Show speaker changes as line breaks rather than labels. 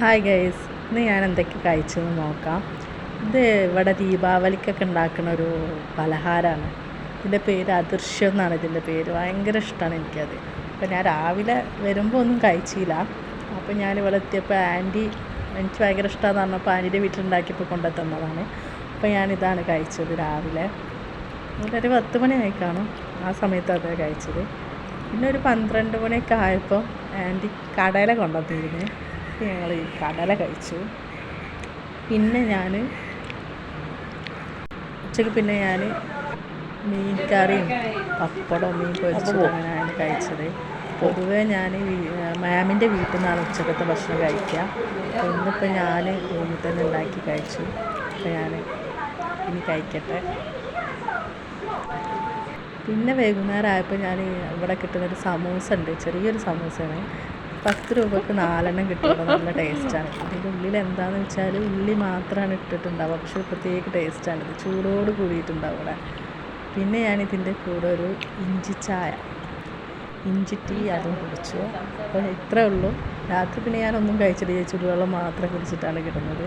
Hi guys, ഇന്ന് ഞാൻ എന്തൊക്കെ കഴിച്ചെന്ന് നോക്കാം. ഇത് ഇവിടെ ദീപാവലിക്കൊക്കെ ഉണ്ടാക്കുന്ന ഒരു പലഹാരമാണ്. ഇതിൻ്റെ പേര് അദൃശ്യം എന്നാണ്. ഇതിൻ്റെ പേര് ഭയങ്കര ഇഷ്ടമാണ് എനിക്കത്. അപ്പോൾ ഞാൻ രാവിലെ വരുമ്പോൾ ഒന്നും കഴിച്ചില്ല. അപ്പോൾ ഞാൻ ഇവിടെ എത്തിയപ്പോൾ എനിക്ക് ഭയങ്കര ഇഷ്ടമാണെന്ന് പറഞ്ഞപ്പോൾ ആൻറ്റിയുടെ വീട്ടിലുണ്ടാക്കിയപ്പോൾ കൊണ്ടുത്തന്നതാണ്. അപ്പോൾ ഞാനിതാണ് കഴിച്ചത് രാവിലെ. ഒരു 10 മണിയായി കാണും, ആ സമയത്താണ് അത് കഴിച്ചത്. പിന്നെ ഒരു 12 മണിയൊക്കെ ആയപ്പോൾ ആൻറ്റി കടല കൊണ്ടുവന്നിരുന്നു. ഞങ്ങൾ ഈ കടല കഴിച്ചു. പിന്നെ ഞാൻ ഉച്ചയ്ക്ക് മീൻ കറിയും പപ്പടവും മീൻ പൊരിച്ചതും അങ്ങനെയാണ് കഴിച്ചത്. പൊതുവേ ഞാൻ മാമിൻ്റെ വീട്ടിൽ നിന്നാണ് ഉച്ചക്കത്തെ ഭക്ഷണം കഴിക്കുക. അപ്പോൾ ഇന്നിപ്പോൾ ഞാൻ റൂമിൽ തന്നെ ഉണ്ടാക്കി കഴിച്ചു. അപ്പോൾ ഞാൻ ഇനി കഴിക്കട്ടെ. പിന്നെ വൈകുന്നേരം ആയപ്പോൾ ഞാൻ ഇവിടെ കിട്ടുന്നൊരു സമൂസ ഉണ്ട്, ചെറിയൊരു സമൂസയാണ്. 10 രൂപയ്ക്ക് 4 കിട്ടുമ്പോൾ നല്ല ടേസ്റ്റാണ്. അതിൻ്റെ ഉള്ളിൽ എന്താണെന്ന് വെച്ചാൽ ഉള്ളി മാത്രമാണ് ഇട്ടിട്ടുണ്ടാവുക, പക്ഷേ പ്രത്യേക ടേസ്റ്റാണ്. ഇത് ചൂടോട് കൂടിയിട്ടുണ്ടാവും ഇവിടെ. പിന്നെ ഞാനിതിൻ്റെ കൂടെ ഒരു ഇഞ്ചി ടീ അതും കുടിച്ചു. അപ്പോൾ ഇത്രേ ഉള്ളൂ. രാത്രി പിന്നെ ഞാനൊന്നും കഴിച്ചില്ല, ചുടുവെള്ളം മാത്രം കുടിച്ചിട്ടാണ് കിട്ടുന്നത്.